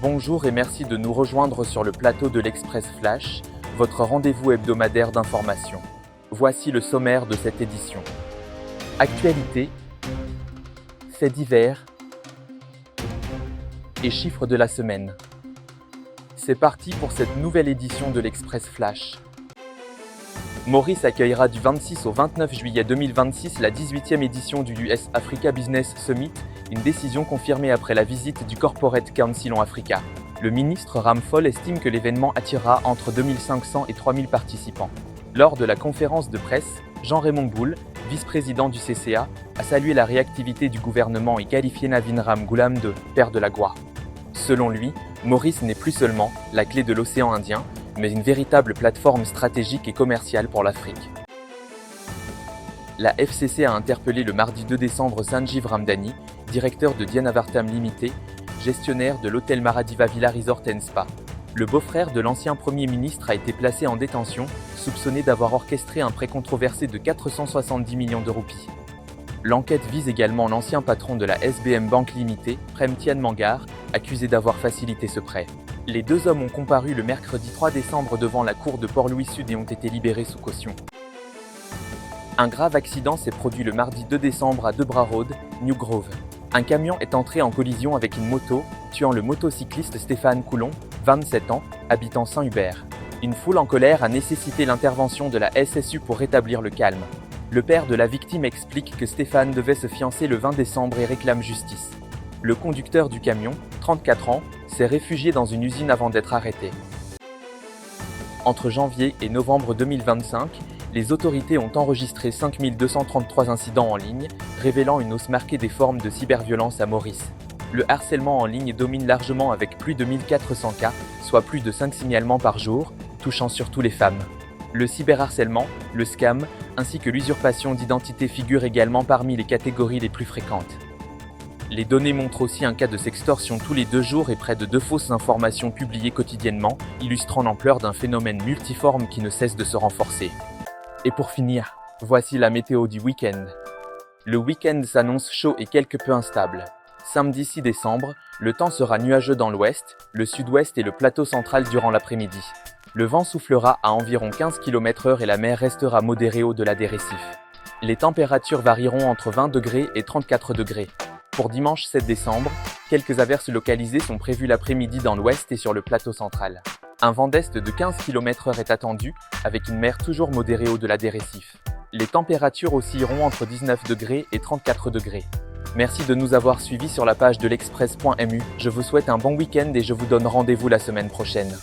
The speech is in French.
Bonjour et merci de nous rejoindre sur le plateau de l'Express Flash, votre rendez-vous hebdomadaire d'information. Voici le sommaire de cette édition. Actualité, faits divers et chiffres de la semaine. C'est parti pour cette nouvelle édition de l'Express Flash. Maurice accueillera du 26 au 29 juillet 2026 la 18e édition du US Africa Business Summit, une décision confirmée après la visite du Corporate Council en Africa. Le ministre Ramphole estime que l'événement attirera entre 2500 et 3000 participants. Lors de la conférence de presse, Jean-Raymond Boule, vice-président du CCA, a salué la réactivité du gouvernement et qualifié Navin Ramgoolam de « père de la gloire ». Selon lui, Maurice n'est plus seulement la clé de l'océan Indien, mais une véritable plateforme stratégique et commerciale pour l'Afrique. La FCC a interpellé le mardi 2 décembre Sanjeev Ramdhani, directeur de Dianavartam Limited, gestionnaire de l'hôtel Maradiva Villa Resort & Spa. Le beau-frère de l'ancien Premier ministre a été placé en détention, soupçonné d'avoir orchestré un prêt controversé de 470 millions de roupies. L'enquête vise également l'ancien patron de la SBM Bank Limited, Prem Tian Mangar, accusé d'avoir facilité ce prêt. Les deux hommes ont comparu le mercredi 3 décembre devant la cour de Port-Louis Sud et ont été libérés sous caution. Un grave accident s'est produit le mardi 2 décembre à Debra Road, New Grove. Un camion est entré en collision avec une moto, tuant le motocycliste Stéphane Coulon, 27 ans, habitant Saint-Hubert. Une foule en colère a nécessité l'intervention de la SSU pour rétablir le calme. Le père de la victime explique que Stéphane devait se fiancer le 20 décembre et réclame justice. Le conducteur du camion, 34 ans, s'est réfugié dans une usine avant d'être arrêté. Entre janvier et novembre 2025, les autorités ont enregistré 5233 incidents en ligne, révélant une hausse marquée des formes de cyberviolence à Maurice. Le harcèlement en ligne domine largement avec plus de 1400 cas, soit plus de 5 signalements par jour, touchant surtout les femmes. Le cyberharcèlement, le scam, ainsi que l'usurpation d'identité figurent également parmi les catégories les plus fréquentes. Les données montrent aussi un cas de sextorsion tous les 2 jours et près de 2 fausses informations publiées quotidiennement, illustrant l'ampleur d'un phénomène multiforme qui ne cesse de se renforcer. Et pour finir, voici la météo du week-end. Le week-end s'annonce chaud et quelque peu instable. Samedi 6 décembre, le temps sera nuageux dans l'ouest, le sud-ouest et le plateau central durant l'après-midi. Le vent soufflera à environ 15 km/h et la mer restera modérée au-delà des récifs. Les températures varieront entre 20 degrés et 34 degrés. Pour dimanche 7 décembre, quelques averses localisées sont prévues l'après-midi dans l'ouest et sur le plateau central. Un vent d'est de 15 km/h est attendu, avec une mer toujours modérée au-delà des récifs. Les températures oscilleront entre 19 degrés et 34 degrés. Merci de nous avoir suivis sur la page de l'express.mu. Je vous souhaite un bon week-end et je vous donne rendez-vous la semaine prochaine.